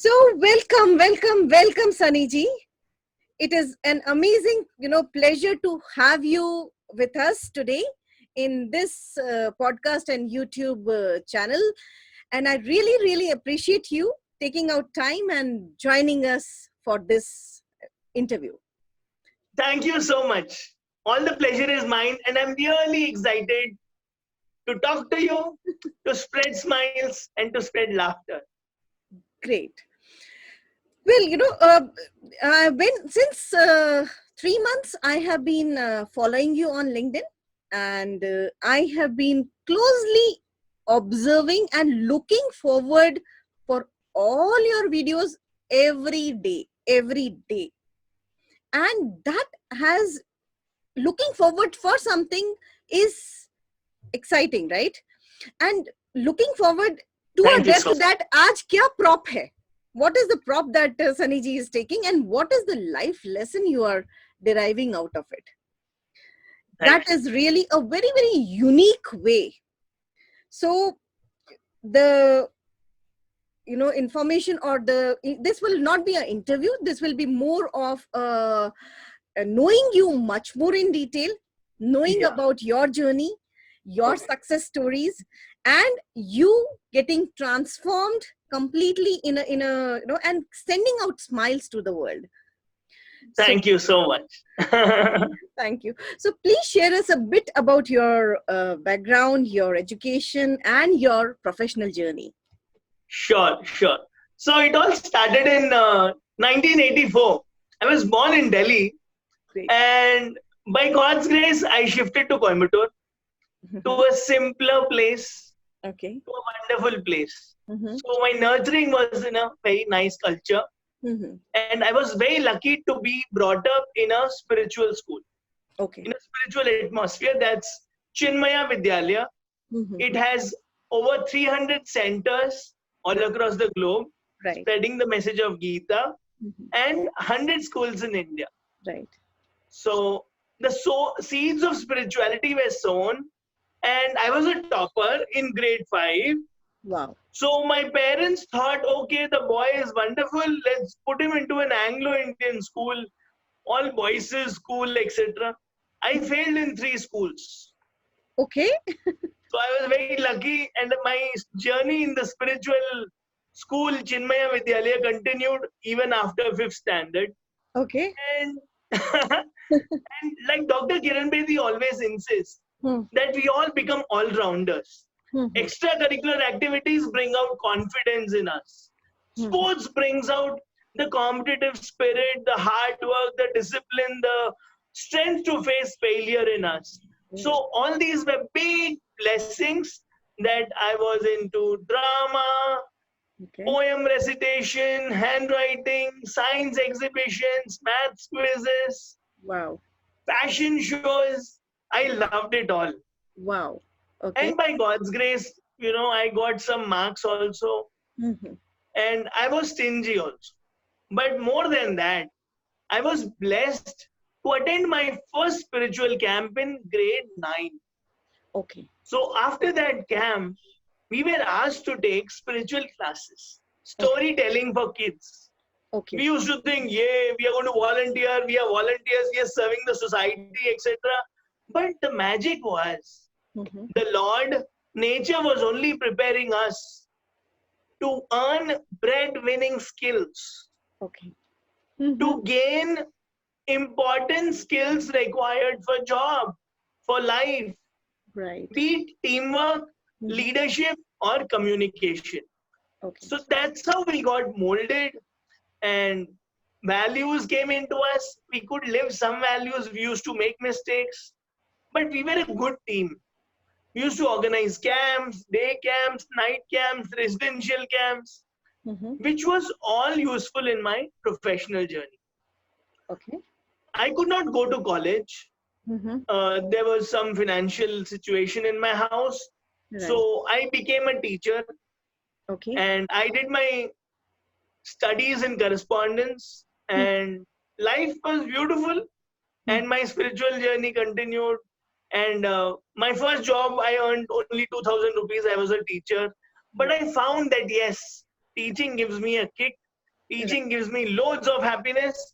So welcome, Sunny ji. It is an amazing, pleasure to have you with us today in this podcast and YouTube channel. And I really appreciate you taking out time and joining us for this interview. Thank you so much. All the pleasure is mine, and I'm really excited to talk to you, to spread smiles, and to spread laughter. Great. Well, since 3 months I have been following you on LinkedIn, and I have been closely observing and looking forward for all your videos every day, and that has looking forward for something is exciting, right? And looking forward to a Thank you depth so that aaj kya prop hai? What is the prop that Sunny ji is taking, and what is the life lesson you are deriving out of it? Thank That is really a very unique way. So the information, or this will not be an interview. This will be more of knowing you much more in detail, knowing about your journey, your success stories, and you getting transformed completely in a and sending out smiles to the world. Thank you so much. Thank you. So please share us a bit about your background, your education, and your professional journey. Sure. So it all started in 1984. I was born in Delhi. Great. And by God's grace, I shifted to Coimbatore, to a simpler place, Okay. to a wonderful place. So my nurturing was in a very nice culture. And I was very lucky to be brought up in a spiritual school, Okay. in a spiritual atmosphere. That's Chinmaya Vidyalaya. It has over 300 centers all across the globe, Right. spreading the message of Gita, and 100 schools in India. Right. So the seeds of spirituality were sown, and I was a topper in grade 5. Wow. So my parents thought, okay, the boy is wonderful. Let's put him into an Anglo-Indian school, all boys' school, etc. I failed in 3 schools. Okay. So I was very lucky, and my journey in the spiritual school, Chinmaya Vidyalaya, continued even after 5th standard. Okay. And, and like Dr. Kiran Bedi always insists, that we all become all-rounders. Extracurricular activities bring out confidence in us. Sports brings out the competitive spirit, the hard work, the discipline, the strength to face failure in us. So all these were big blessings that I was into drama, poem recitation, handwriting, science exhibitions, maths quizzes, Wow. fashion shows. I loved it all. Wow. Okay. And by God's grace, I got some marks also. And I was stingy also. But more than that, I was blessed to attend my first spiritual camp in grade 9. Okay. So after that camp, we were asked to take spiritual classes, storytelling for kids. Okay. We used to think, yeah, we are going to volunteer, we are volunteers, we are serving the society, etc. But the magic was, the Lord, nature was only preparing us to earn bread-winning skills, Okay. to gain important skills required for job, for life, Right. be it teamwork, leadership, or communication. Okay. So that's how we got molded, and values came into us. We could live some values. We used to make mistakes, but we were a good team. We used to organize camps, day camps, night camps, residential camps, which was all useful in my professional journey. Okay. I could not go to college. There was some financial situation in my house. Right. So I became a teacher. Okay. And I did my studies in correspondence, and life was beautiful, and my spiritual journey continued. And my first job, I earned only 2,000 rupees. I was a teacher. But I found that, yes, teaching gives me a kick. Teaching gives me loads of happiness,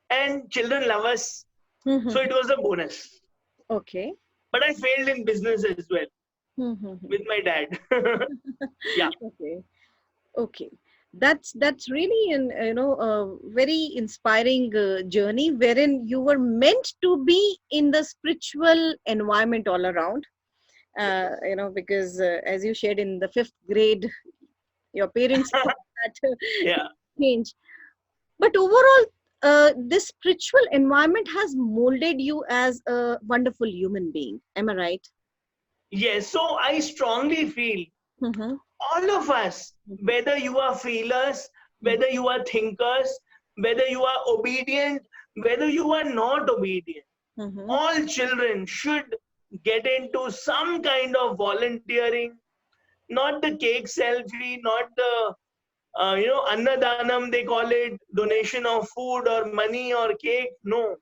and children love us. So it was a bonus. Okay. But I failed in business as well with my dad. Yeah. Okay. Okay. That's really an a very inspiring journey wherein you were meant to be in the spiritual environment all around. Because as you shared in the fifth grade, your parents took that Yeah. change. But overall, this spiritual environment has molded you as a wonderful human being. Am I right? Yes. So I strongly feel Mm-hmm. all of us, whether you are feelers, whether you are thinkers, whether you are obedient, whether you are not obedient, Mm-hmm. all children should get into some kind of volunteering, not the cake selfie, not the annadanam they call it, donation of food or money or cake. No,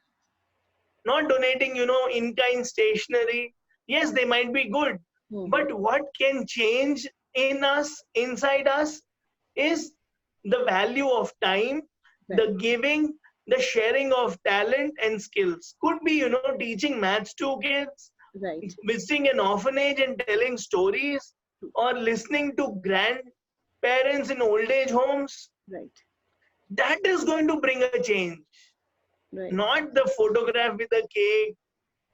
not donating, in kind stationery. Yes, they might be good, Mm-hmm. but what can change in us, inside us, is the value of time, Right. the giving, the sharing of talent and skills. Could be, teaching maths to kids, Right. visiting an orphanage and telling stories, or listening to grandparents in old age homes. Right. That is going to bring a change, Right. not the photograph with a cake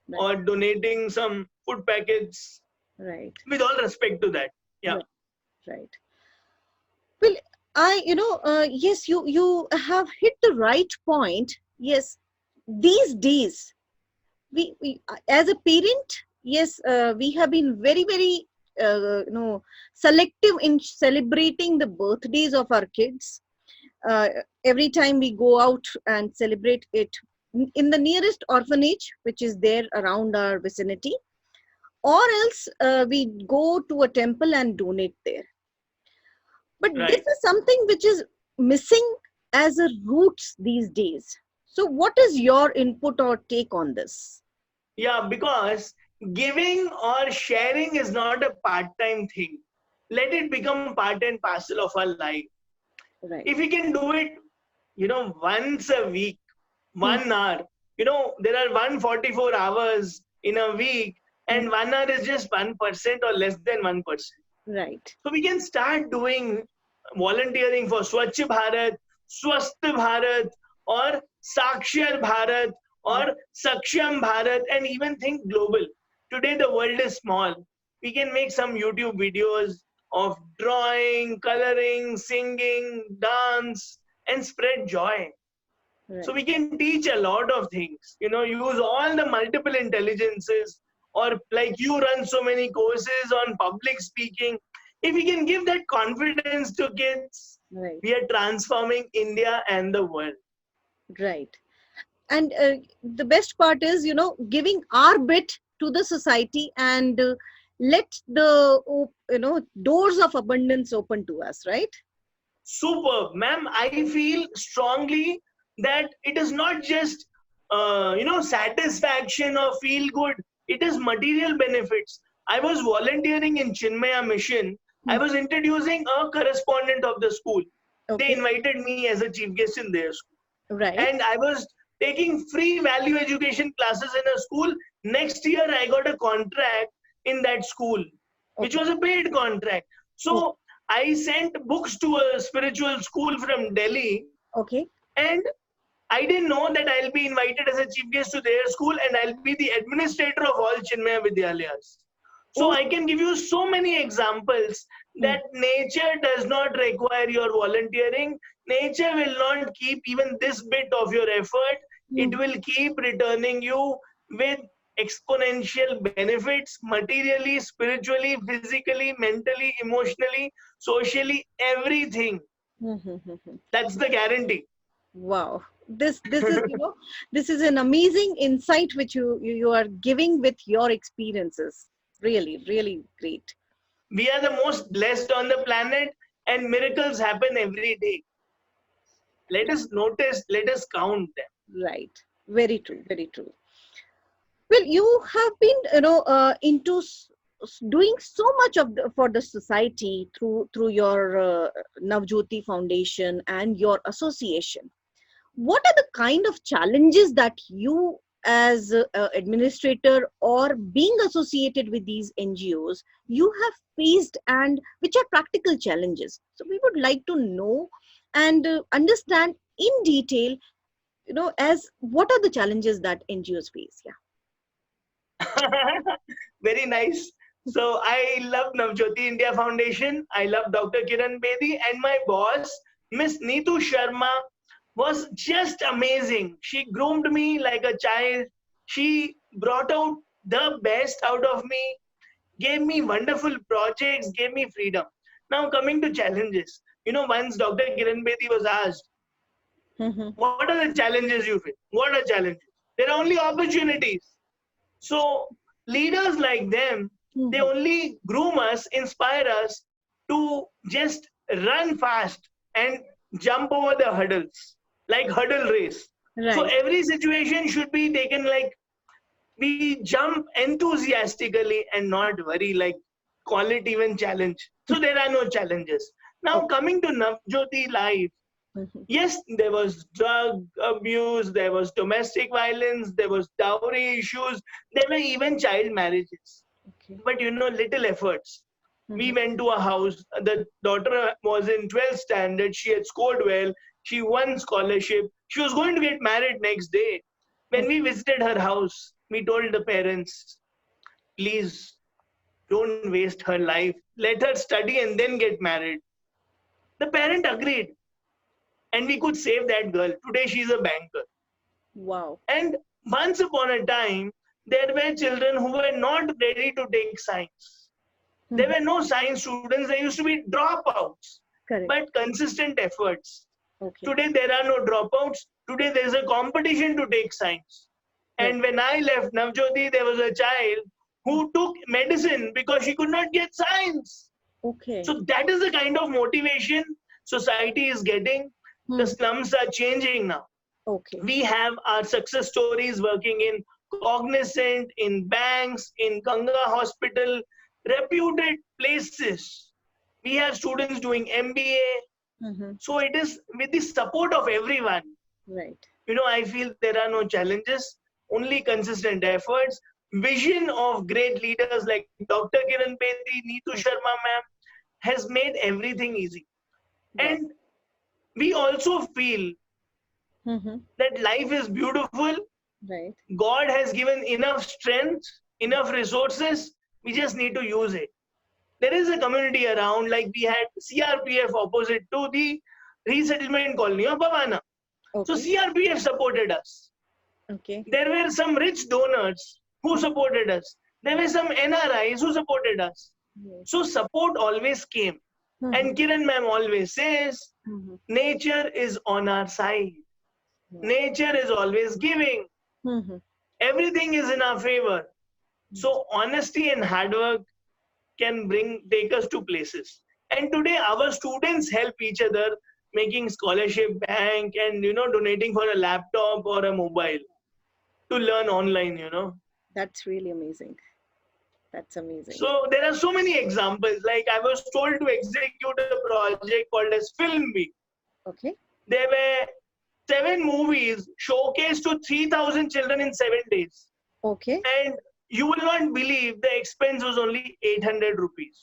Right. or donating some food packets. Right. With all respect to that. Yeah. Right. Right. Well, yes, you have hit the right point. Yes, these days we as a parent, yes, we have been very very selective in celebrating the birthdays of our kids. Every time we go out and celebrate it in the nearest orphanage which is there around our vicinity, or else we go to a temple and donate there. But this Right. is something which is missing as a roots these days. So what is your input or take on this? Yeah, because giving or sharing is not a part time thing. Let it become part and parcel of our life. Right. If we can do it, once a week, Hmm. 1 hour, there are 144 hours in a week, Hmm. and 1 hour is just 1% or less than 1%. Right. So we can start doing volunteering for Swachh Bharat, Swasth Bharat, or Sakshar Bharat, or Saksham Bharat, and even think global. Today the world is small. We can make some YouTube videos of drawing, coloring, singing, dance, and spread joy. So Right. we can teach a lot of things, use all the multiple intelligences, or like you run so many courses on public speaking. If we can give that confidence to kids, Right. we are transforming India and the world. Right. And the best part is, giving our bit to the society and let the doors of abundance open to us. Right. Superb, ma'am. I feel strongly that it is not just satisfaction or feel good. It is material benefits. I was volunteering in Chinmaya Mission. I Hmm. was introducing a correspondent of the school. They Okay. invited me as a chief guest in their school, Right. and I was taking free value education classes in a school. Next year, I got a contract in that school, which Okay. was a paid contract. Okay. So I sent books to a spiritual school from Delhi, Okay. and I didn't know that I'll be invited as a chief guest to their school, and I'll be the administrator of all Chinmaya Vidyalayas. So Oh. I can give you so many examples Hmm. that nature does not require your volunteering. Nature will not keep even this bit of your effort. It Hmm. will keep returning you with exponential benefits materially, spiritually, physically, mentally, emotionally, socially, everything. Hmm. Hmm. Hmm. Hmm. That's the guarantee. Wow. This is this is an amazing insight which you are giving with your experiences. Really, really great. We are the most blessed on the planet, and miracles happen every day. Let us notice, let us count them. Right. Very true. Very true. Well, you have been, into doing so much for the society through your Navjyoti Foundation and your association. What are the kind of challenges that you as administrator or being associated with these NGOs you have faced, and which are practical challenges? So we would like to know and understand in detail, as what are the challenges that NGOs face. Yeah. Very nice. So I love Navjyoti India Foundation. I love Dr. Kiran Bedi, and my boss, Miss Neetu Sharma, was just amazing. She groomed me like a child. She brought out the best out of me, gave me wonderful projects, gave me freedom. Now coming to challenges. Once Dr. Kiran Bedi was asked, what are the challenges you face? What are challenges? There are only opportunities. So leaders like them, they only groom us, inspire us to just run fast and jump over the hurdles, like hurdle race. Right. So every situation should be taken like we jump enthusiastically and not worry, like call it even challenge. So there are no challenges. Now coming to Navjyoti life, yes, there was drug abuse, there was domestic violence, there was dowry issues, there were even child marriages. Okay. But little efforts. We went to a house, the daughter was in 12th standard, she had scored well, she won scholarship, she was going to get married next day. When we visited her house, we told the parents, please don't waste her life, let her study and then get married. The parent agreed. And we could save that girl. Today she's a banker. Wow. And once upon a time, there were children who were not ready to take science. There were no science students. There used to be dropouts. Correct. But consistent efforts. Okay. Today there are no dropouts. Today there is a competition to take science. And when I left Navjyoti, there was a child who took medicine because she could not get science. Okay. So that is the kind of motivation society is getting. The slums are changing now. Okay. We have our success stories working in Cognizant, in banks, in Ganga Hospital, reputed places. We have students doing MBA. So it is with the support of everyone. Right. I feel there are no challenges, only consistent efforts, vision of great leaders like Dr. Kiran Bedi, Neetu Sharma ma'am has made everything easy. And we also feel that life is beautiful. Right. God has given enough strength, enough resources. We just need to use it. There is a community around, like we had CRPF opposite to the resettlement colony of Bhavana. Okay. So CRPF supported us. Okay. There were some rich donors who supported us. There were some NRIs who supported us. So support always came. And Kiran ma'am always says, nature is on our side. Nature is always giving. Everything is in our favor. So honesty and hard work can take us to places. And today our students help each other, making scholarship bank and donating for a laptop or a mobile to learn online. That's really amazing. That's amazing. So there are so many examples. Like I was told to execute a project called as Film Week. Okay. There were 7 movies showcased to 3,000 children in 7 days. Okay. And you will not believe the expense was only 800 rupees.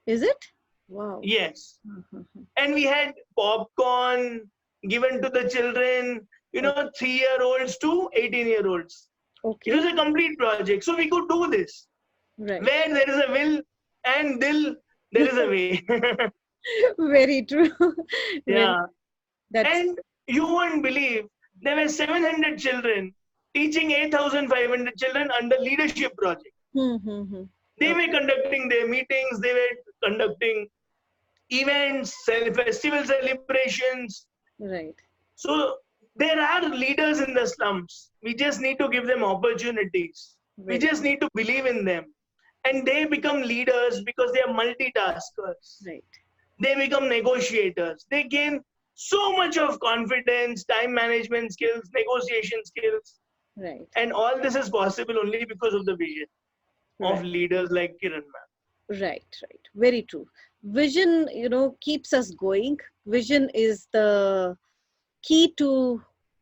Is it? Wow. Yes. And we had popcorn given to the children, 3-year-olds to 18-year-olds. Okay. It was a complete project. So we could do this. Right. Where there is a will and dil, there is a way. Very true. Yeah. And you won't believe there were 700 children teaching 8,500 children under leadership project. They were conducting their meetings, they were conducting events, festival celebrations. Right. So there are leaders in the slums. We just need to give them opportunities. We just need to believe in them. And they become leaders because they are multitaskers. Right. They become negotiators. They gain so much of confidence, time management skills, negotiation skills. Right. And all this is possible only because of the vision. of leaders like Kiran ma'am. Right. Very true. Vision, keeps us going. Vision is the key to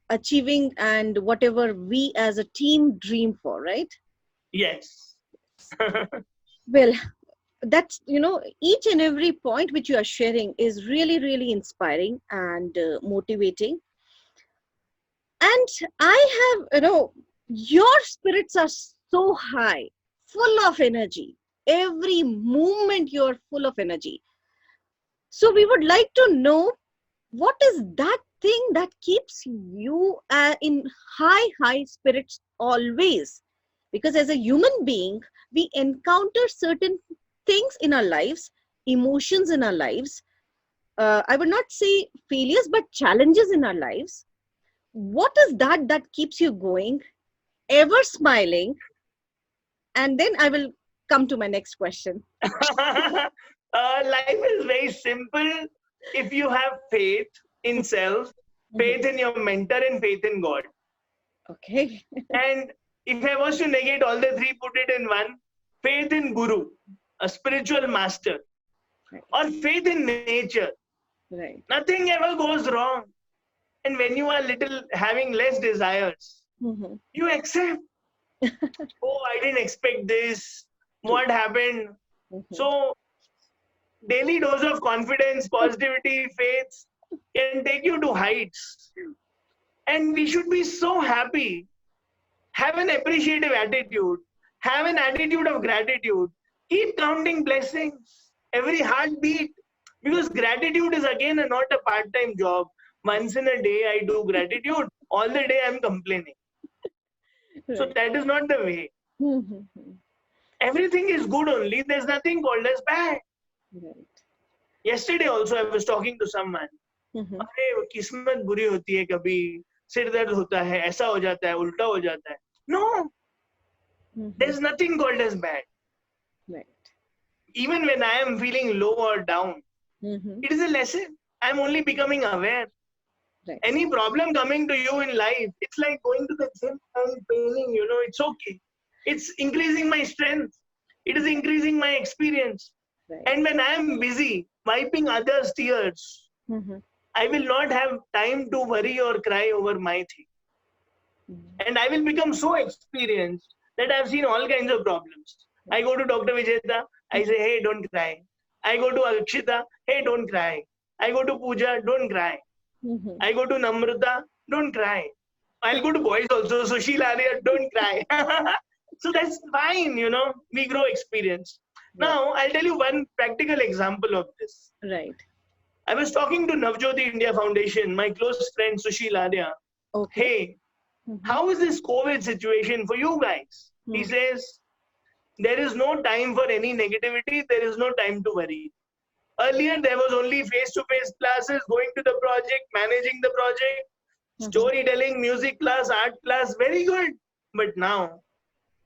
achieving and whatever we as a team dream for, right? Yes. Well, that's, each and every point which you are sharing is really, really inspiring and motivating. And I have, your spirits are so high, full of energy. Every moment you're full of energy. So we would like to know, what is that thing that keeps you in high spirits always? Because as a human being, we encounter certain things in our lives, emotions in our lives. I would not say failures, but challenges in our lives. What is that keeps you going, ever smiling? And then I will come to my next question. Life is very simple if you have faith in self, faith in your mentor, and faith in God. Okay. And if I was to negate all the three, put it in one: faith in Guru, a spiritual master, Right. or faith in nature. Right. Nothing ever goes wrong. And when you are little, having less desires, you accept. Oh, I didn't expect this. What happened? So, daily dose of confidence, positivity, faith can take you to heights. And we should be so happy. Have an appreciative attitude. Have an attitude of gratitude. Keep counting blessings. Every heartbeat. Because gratitude is again not a part-time job. Once in a day I do gratitude. All the day I'm complaining. So that is not the way. Everything is good only. There's nothing called as bad. Right. Yesterday also I was talking to someone. अरे वो किस्मत बुरी होती है कभी सिर दर्द होता है ऐसा हो जाता है उल्टा हो जाता है. No, there's nothing called as bad. Right. Even when I am feeling low or down, it is a lesson. I'm only becoming aware. Right. Any problem coming to you in life, it's like going to the gym and training, it's okay. It's increasing my strength. It is increasing my experience. Right. And when I am busy wiping others' tears, I will not have time to worry or cry over my thing. And I will become so experienced that I've seen all kinds of problems. I go to Dr. Vijeta, I say, hey, don't cry. I go to Akshita, hey, don't cry. I go to Pooja, don't cry. I go to Namrata, don't cry. I'll go to boys also, Sushil Arya, don't cry. So that's fine, we grow experience. Now, I'll tell you one practical example of this. Right. I was talking to Navjyoti India Foundation, my close friend Sushil Arya. Okay. Hey, how is this COVID situation for you guys? He says, there is no time for any negativity. There is no time to worry. Earlier, there was only face-to-face classes, going to the project, managing the project, storytelling, music class, art class, very good. But now,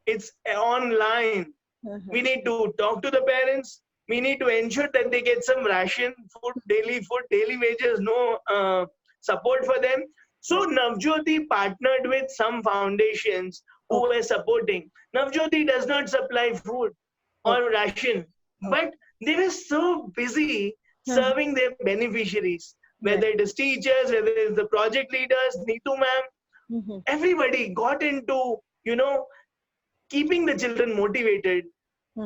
it's online. We need to talk to the parents. We need to ensure that they get some ration, food, daily wages, no support for them. So Navjyoti partnered with some foundations who were supporting. Navjyoti does not supply food or ration, but they were so busy serving their beneficiaries, whether it is teachers, whether it is the project leaders, Neetu ma'am, everybody got into, keeping the children motivated,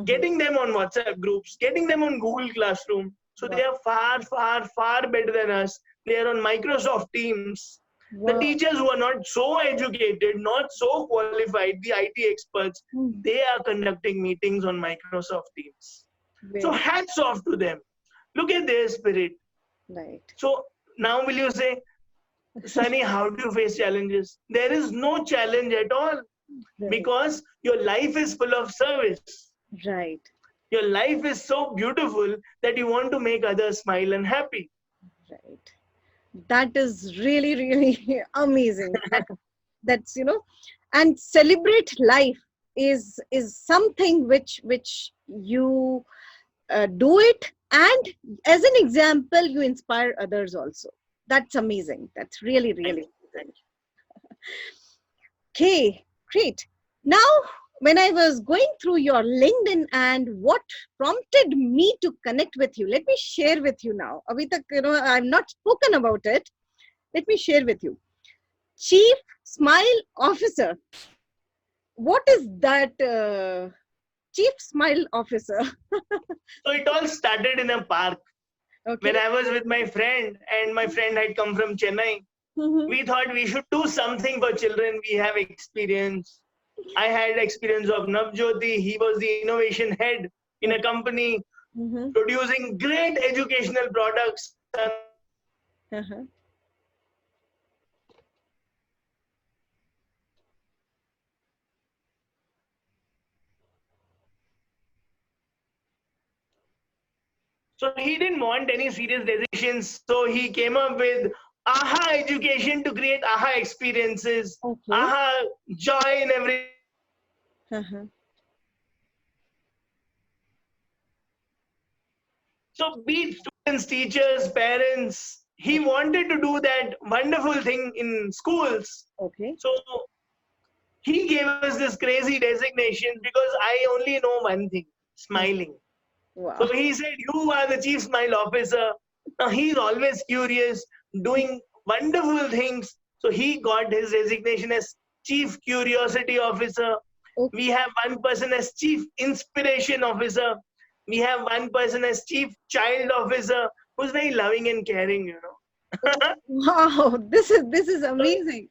getting them on WhatsApp groups, getting them on Google Classroom. So they are far better than us. They are on Microsoft Teams. The teachers who are not so educated, not so qualified, the IT experts, they are conducting meetings on Microsoft Teams. So hats off to them. Look at their spirit. Right. So now will you say, Sunny, how do you face challenges? There is no challenge at all because your life is full of service. Right. Your life is so beautiful that you want to make others smile and happy. Right. That is really, really amazing. That's, and celebrate life is something which you do it, and as an example, you inspire others also. That's amazing. That's really, really amazing. Okay, great. Now, when I was going through your LinkedIn and what prompted me to connect with you, let me share with you now. Abhi tak, I've not spoken about it. Let me share with you. Chief Smile Officer. What is that, Chief Smile Officer? So it all started in a park. Okay. When I was with my friend, and my friend had come from Chennai, we thought we should do something for children. We have experience. I had experience of Navjyoti. He was the innovation head in a company producing great educational products. Uh-huh. So he didn't want any serious decisions. So he came up with AHA education to create AHA experiences, Okay. AHA joy in everything. Uh-huh. So be it students, teachers, parents, he wanted to do that wonderful thing in schools. Okay. So he gave us this crazy designation because I only know one thing, smiling. Wow. So he said, you are the chief smile officer. Now he's always curious, doing wonderful things. So he got his designation as chief curiosity officer. Okay. We have one person as chief inspiration officer. We have one person as chief child officer who's very loving and caring, Wow, this is amazing.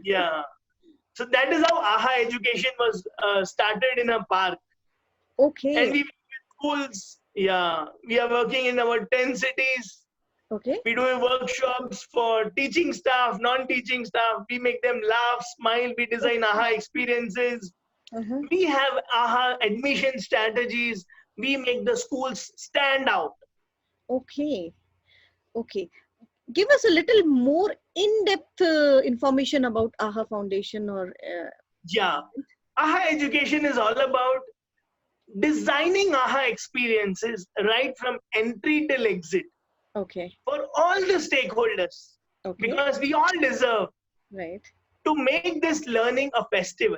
Yeah. So that is how AHA education was started in a park. Okay. And we schools, yeah, we are working in our 10 cities. Okay. We do workshops for teaching staff, non-teaching staff. We make them laugh, smile. We design AHA experiences. Uh-huh. We have AHA admission strategies. We make the schools stand out. Okay. Okay. Give us a little more in-depth information about AHA Foundation or. Yeah. AHA education is all about designing AHA experiences right from entry till exit Okay. for all the stakeholders. Okay. Because we all deserve Right. to make this learning a festival.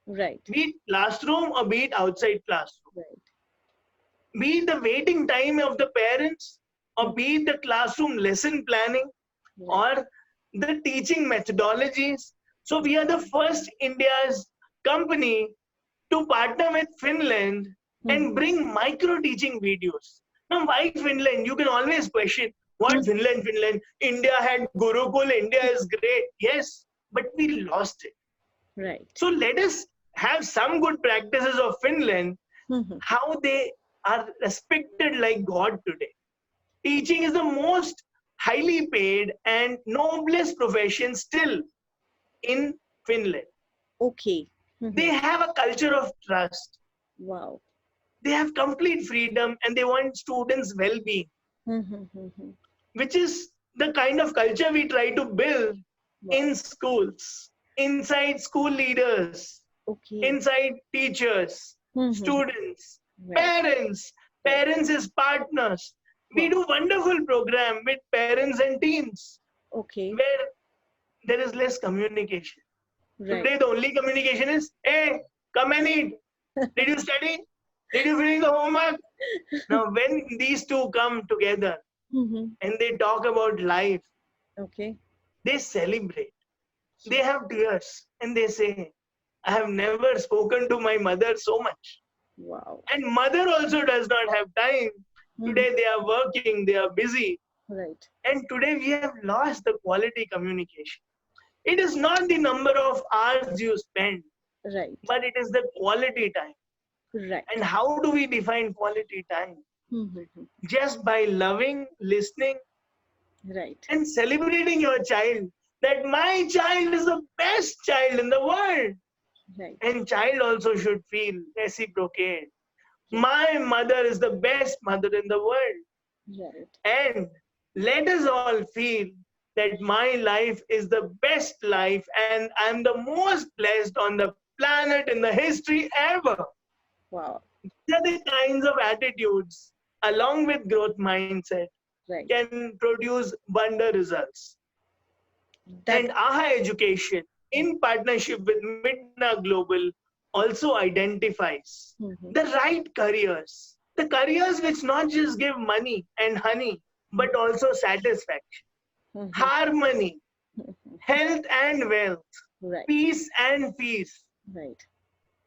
Right. Be it classroom or be it outside classroom. Right. Be it the waiting time of the parents, or be it the classroom lesson planning, or the teaching methodologies. So we are the first India's company to partner with Finland and bring micro teaching videos. Now, why Finland? You can always question, what Finland? India had Gurukul, India is great. Yes, but we lost it. Right. So let us have some good practices of Finland, how they are respected like God today. Teaching is the most highly paid and noblest profession still in Finland. Okay. They have a culture of trust. Wow. They have complete freedom and they want students' well-being, which is the kind of culture we try to build in schools, inside school leaders, inside teachers, students, parents. Parents as partners. We do wonderful program with parents and teens. Okay. Where there is less communication. Right. Today the only communication is, hey, come and eat. Did you study? Did you finish the homework? Now when these two come together and they talk about life, Okay. they celebrate. They have tears and they say, I have never spoken to my mother so much. Wow. And mother also does not have time. Today they are working, they are busy. Right. And today we have lost the quality communication. It is not the number of hours you spend, Right. but it is the quality time. Right. And how do we define quality time? Just by loving, listening, right. and celebrating your child. That my child is the best child in the world. Right. And child also should feel reciprocate. My mother is the best mother in the world. Right. And let us all feel that my life is the best life and I'm the most blessed on the planet in the history ever. Wow. These are the kinds of attitudes, along with growth mindset, can produce wonder results. And AHA Education, in partnership with Midna Global, also identifies the right careers, the careers which not just give money and honey, but also satisfaction, harmony, health and wealth, Right. peace and peace, Right.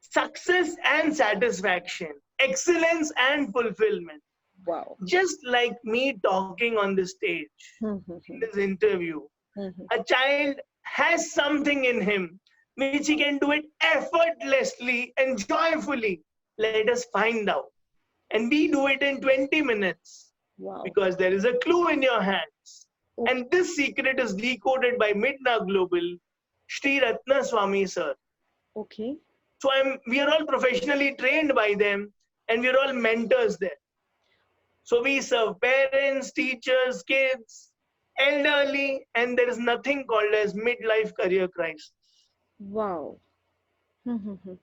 success and satisfaction, excellence and fulfillment. Wow. Just like me talking on the stage in this interview, a child has something in him which he can do it effortlessly and joyfully. Let us find out. And we do it in 20 minutes Wow. because there is a clue in your hands. Okay. And this secret is decoded by Midna Global, Sri Ratna Swami sir. Okay. So we are all professionally trained by them and we are all mentors there. So we serve parents, teachers, kids, elderly, and there is nothing called as midlife career crisis. Wow.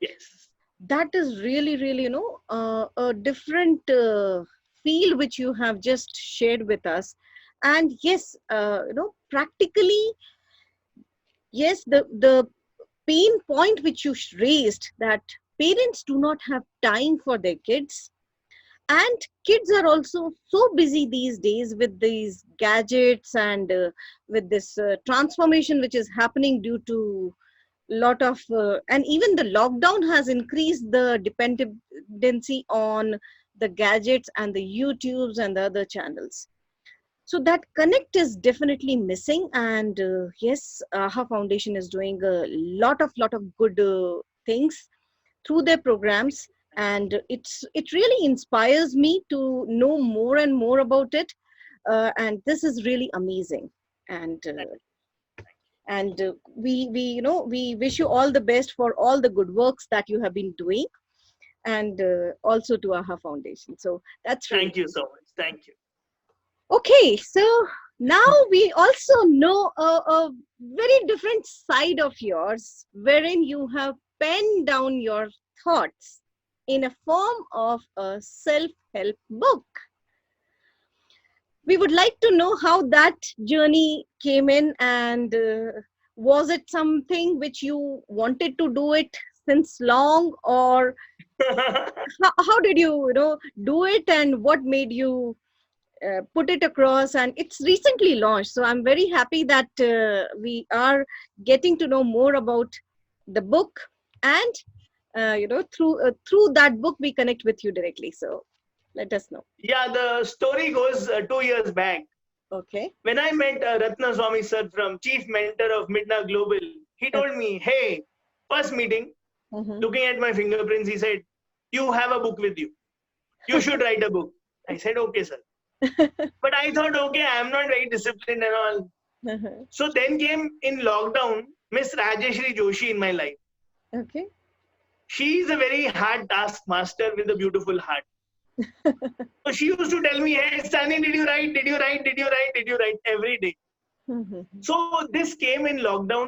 Yes. That is really, really, a different feel which you have just shared with us. And yes, practically, yes, the pain point which you raised, that parents do not have time for their kids, and kids are also so busy these days with these gadgets and with this transformation which is happening due to lot of and even the lockdown has increased the dependency on the gadgets and the YouTubes and the other channels. So that connect is definitely missing. And yes, AHA Foundation is doing a lot of good things through their programs, and it really inspires me to know more and more about it. And this is really amazing. And we wish you all the best for all the good works that you have been doing, and also to AHA Foundation. So that's really Thank you so much. Thank you. okay. So now we also know a very different side of yours, wherein you have penned down your thoughts in a form of a self-help book. We would like to know how that journey came in, and was it something which you wanted to do it since long, or how did you do it, and what made you put it across? And it's recently launched, so I'm very happy that we are getting to know more about the book, and through that book we connect with you directly. So let us know. Yeah, the story goes 2 years back. Okay. When I met Ratna Swami sir from Chief Mentor of Midna Global, he told me, hey, first meeting, looking at my fingerprints, he said, you have a book with you. You should write a book. I said, okay, sir. But I thought, okay, I'm not very disciplined and all. So then came in lockdown, Miss Rajeshri Joshi in my life. Okay. She is a very hard taskmaster with a beautiful heart. So she used to tell me, hey, Sunny, did you write? Did you write? Did you write? Did you write? Every day. So this came in lockdown,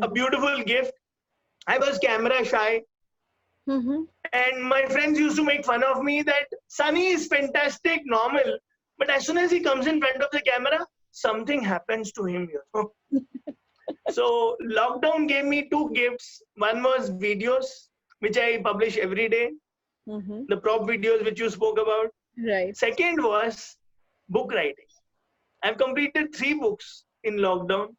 a beautiful gift. I was camera shy. And my friends used to make fun of me that Sunny is fantastic, normal. But as soon as he comes in front of the camera, something happens to him. So lockdown gave me two gifts. One was videos, which I publish every day. The prop videos which you spoke about. Right. Second was book writing. I've completed 3 books in lockdown.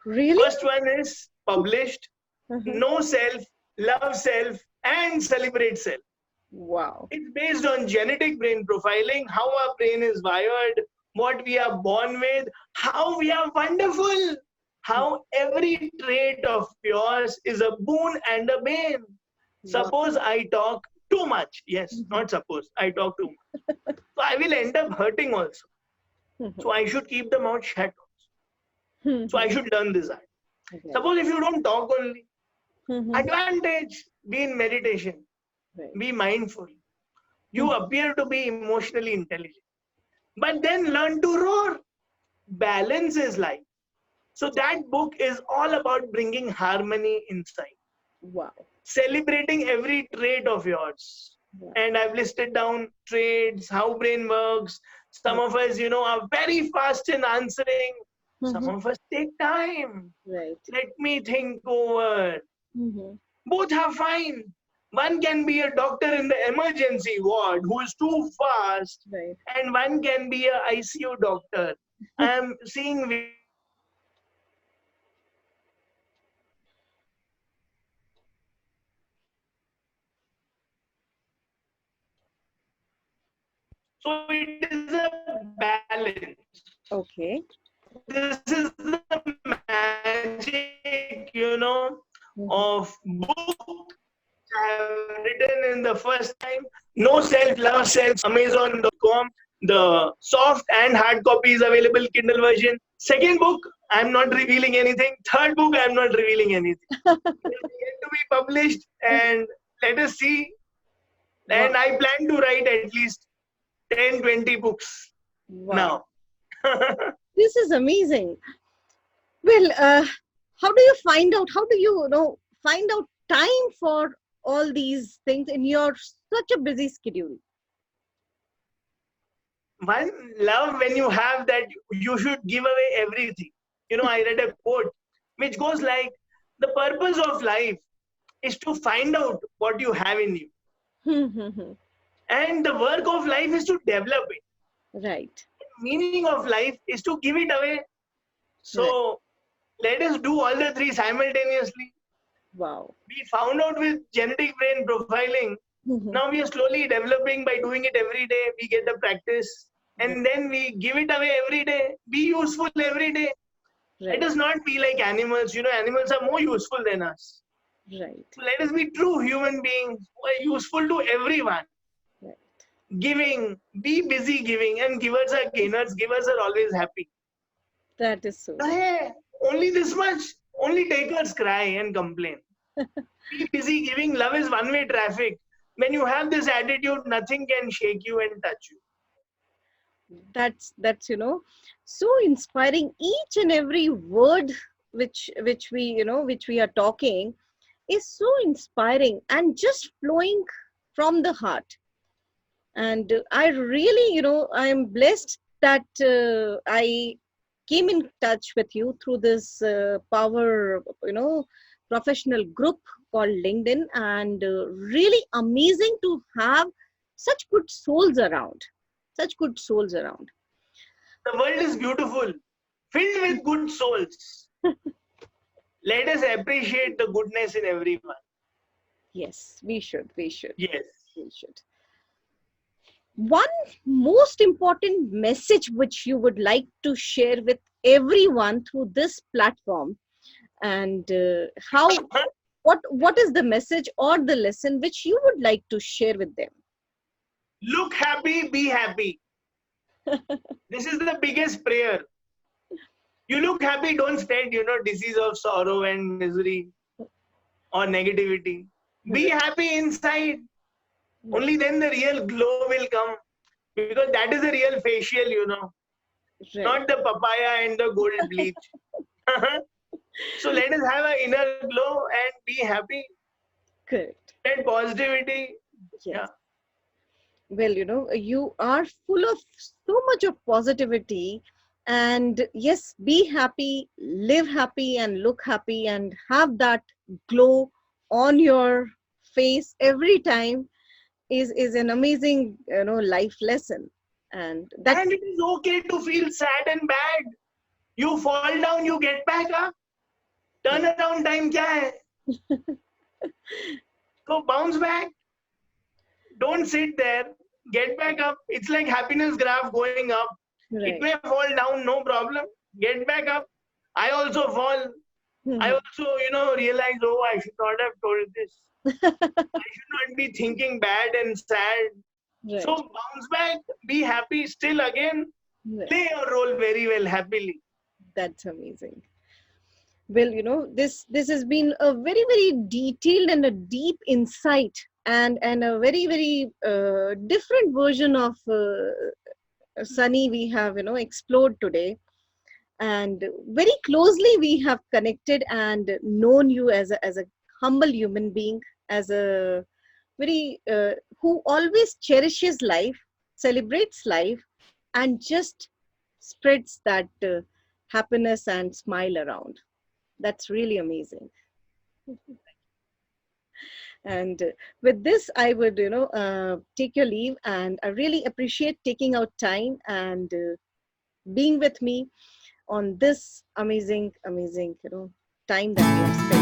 Really? First one is published, Know Self, Love Self, and Celebrate Self. Wow. It's based on genetic brain profiling, how our brain is wired, what we are born with, how we are wonderful, how every trait of yours is a boon and a bane. Suppose I talk too much. Yes, not suppose. I talk too much. So I will end up hurting also. So I should keep the mouth shut. So I should learn this art. Okay. Suppose if you don't talk only, advantage, be in meditation, be mindful. You appear to be emotionally intelligent. But then learn to roar. Balance is life. So that book is all about bringing harmony inside. Wow. Celebrating every trait of yours. Wow. And I've listed down traits, how brain works. Some of us, are very fast in answering. Some of us take time. Right. Let me think over. Both are fine. One can be a doctor in the emergency ward who is too fast, Right. and one can be a ICU doctor. I am seeing videos of so it is a balance. Okay. This is the magic, Mhm. of book I have written in the first time. No self-love sells Amazon.com. The soft and hard copy is available, Kindle version. Second book, I'm not revealing anything. Third book, I'm not revealing anything. It is yet to be published, and let us see. Wow. And I plan to write at least 10, 20 books Wow. now. This is amazing. Well, how do you find out? How do you, find out time for all these things in your such a busy schedule? One, love when you have that, you should give away everything. I read a quote which goes like, the purpose of life is to find out what you have in you, and the work of life is to develop it. Right. Meaning of life is to give it away. Right. So let us do all the three simultaneously. Wow. We found out with genetic brain profiling. Now we are slowly developing by doing it every day. We get the practice, Right. and then we give it away every day. Be useful every day. Let Right. us not be like animals. Animals are more useful than us. Right. So let us be true human beings who are useful to everyone. Right. Giving, be busy giving, and givers are gainers. Givers are always happy. That is so. Hey, only this much. Only takers cry and complain. Be busy giving. Love is one-way traffic. When you have this attitude, nothing can shake you and touch you. That's so inspiring. Each and every word which we which we are talking is so inspiring and just flowing from the heart. And I really, I am blessed that I came in touch with you through this power, professional group called LinkedIn. And really amazing to have such good souls around, such good souls around. The world is beautiful, filled with good souls. Let us appreciate the goodness in everyone. Yes, we should, we should, Yes. we should. One most important message which you would like to share with everyone through this platform, and how what is the message or the lesson which you would like to share with them? Look happy, be happy. This is the biggest prayer. You look happy, don't spread, disease of sorrow and misery or negativity. Be happy inside. Only then the real glow will come. Because that is the real facial, Right. not the papaya and the gold bleach. So let us have an inner glow and be happy. Correct. Spread positivity. Yeah. Yes. Well, you are full of so much of positivity. And yes, be happy, live happy, and look happy, and have that glow on your face every time is an amazing, life lesson. And that And it is okay to feel sad and bad. You fall down, you get back up. Turnaround time kya hai? So bounce back. Don't sit there. Get back up. It's like happiness graph going up. It right. may fall down, no problem. Get back up. I also fall. I also, realize, oh, I should not have told this. I should not be thinking bad and sad. So Right. bounce back, be happy, still again, Right. play your role very well, happily. That's amazing. Well, this has been a very, very detailed and a deep insight, and a very, very different version of Sunny we have explored today. And very closely we have connected and known you as a humble human being, as a very who always cherishes life, celebrates life, and just spreads that happiness and smile around. That's really amazing. And with this, I would, take your leave, and I really appreciate taking out time and being with me on this amazing, time that we have spent.